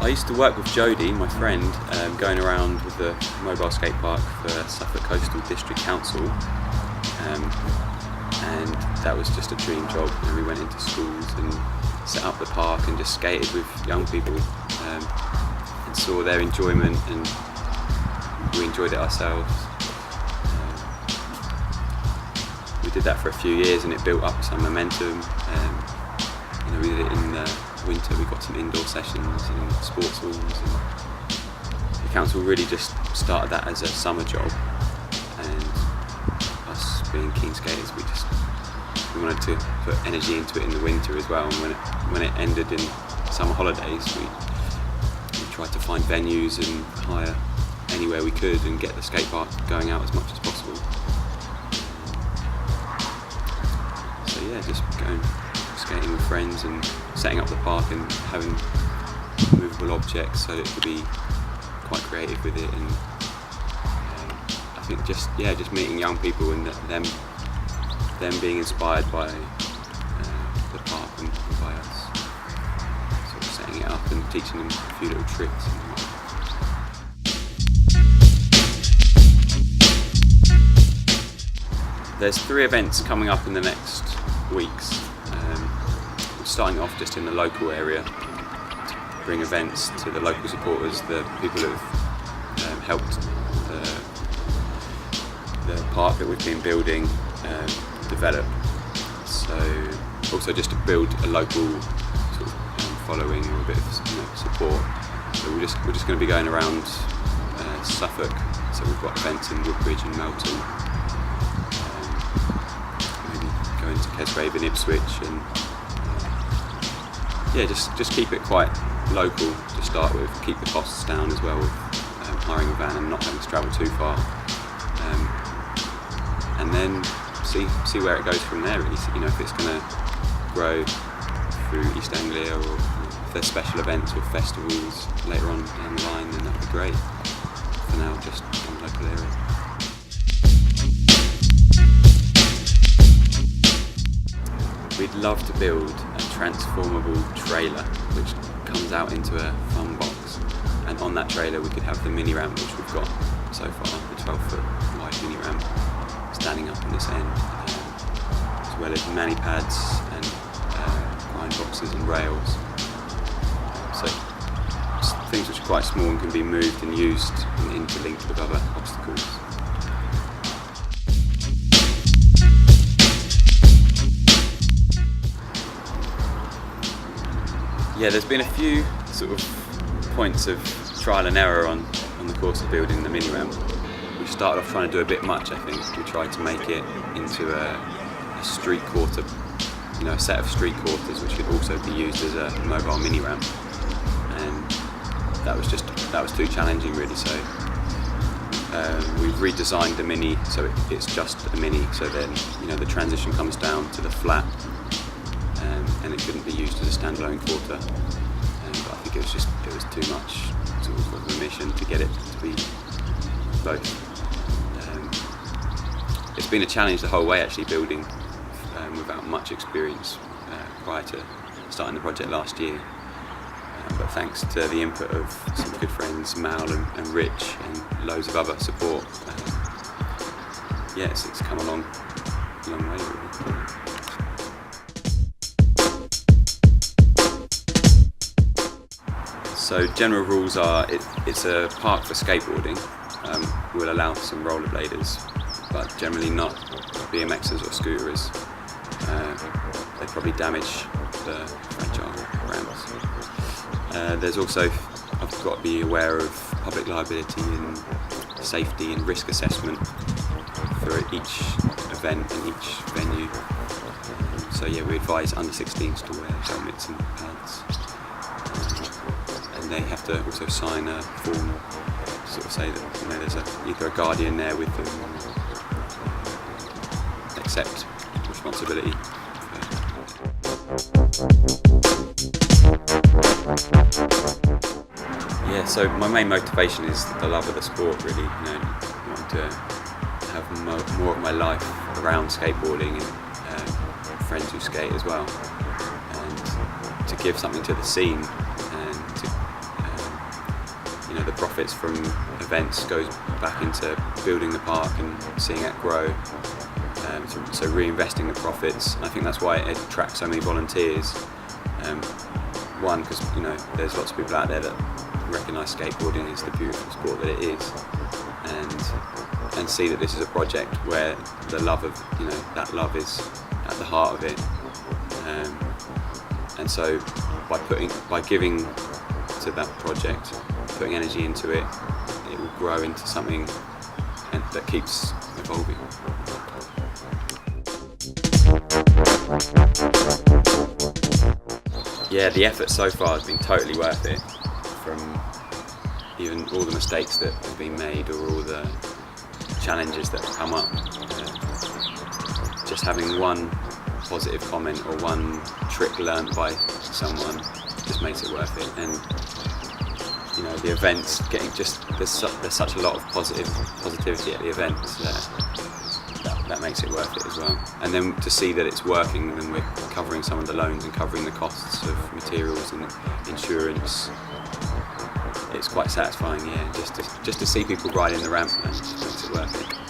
I used to work with Jody, my friend, going around with the Mobile Skatepark for Suffolk Coastal District Council, and that was just a dream job. And we went into schools and set up the park and just skated with young people, and saw their enjoyment, and we enjoyed it ourselves. We did that for a few years and it built up some momentum. We did it in the winter. We got some indoor sessions and sports halls, and the council really just started that as a summer job, and us being keen skaters, we wanted to put energy into it in the winter as well. And when it ended in summer holidays, we tried to find venues and hire anywhere we could and get the skate park going out as much as possible. So yeah, just going skating with friends and setting up the park and having movable objects so that it could be quite creative with it. And I think just meeting young people and them being inspired by the park and by us, sort of setting it up and teaching them a few little tricks. There's 3 events coming up in the next weeks. We're starting off just in the local area to bring events to the local supporters, the people who have helped the park that we've been building develop. So also just to build a local sort of following or a bit of support. So we're just going to be going around Suffolk. So we've got events in Woodbridge and Melton. Going to Kesgrave and Ipswich, and just keep it quite local to start with. Keep the costs down as well with hiring a van and not having to travel too far, and then see where it goes from there. Really, if it's going to grow through East Anglia, or if there's special events or festivals later on down the line, then that'd be great. For now, just in the local area. We'd love to build a transformable trailer which comes out into a fun box, and on that trailer we could have the mini ramp which we've got so far, the 12-foot wide mini ramp standing up on this end, as well as mani pads and grind boxes and rails. So things which are quite small and can be moved and used and interlinked with other obstacles. Yeah, there's been a few sort of points of trial and error on the course of building the mini ramp. We started off trying to do a bit much, I think. We tried to make it into a street quarter, a set of street quarters which could also be used as a mobile mini ramp, and that was too challenging really. So we've redesigned the mini so it's just a mini. So then the transition comes down to the flat. And it couldn't be used as a standalone quarter, but I think it was too much sort of a mission to get it to be both. It's been a challenge the whole way actually building without much experience prior to starting the project last year, but thanks to the input of some good friends, Mal and Rich, and loads of other support, it's come along a long way really. So general rules are, it's a park for skateboarding. We'll allow some rollerbladers, but generally not BMXers or scooterers. They probably damage the fragile ramps. There's also, I've got to be aware of public liability and safety and risk assessment for each event and each venue. So we advise under 16s to wear helmets and pads. They have to also sign a form to sort of say that there's either a guardian there with them, or accept responsibility. So my main motivation is the love of the sport really. Wanting to have more of my life around skateboarding and friends who skate as well, and to give something to the scene, and to the profits from events goes back into building the park and seeing it grow. So reinvesting the profits. I think that's why it attracts so many volunteers. One, because there's lots of people out there that recognise skateboarding as the beautiful sport that it is, and see that this is a project where the love of that love is at the heart of it. And so by giving to that project, putting energy into it, it will grow into something that keeps evolving. Yeah, the effort so far has been totally worth it. From even all the mistakes that have been made or all the challenges that have come up, just having one positive comment or one trick learnt by someone just makes it worth it. And the events there's such a lot of positivity at the events that makes it worth it as well. And then to see that it's working when we're covering some of the loans and covering the costs of materials and insurance, it's quite satisfying. Yeah, just to see people riding the ramp, man, just makes it worth it.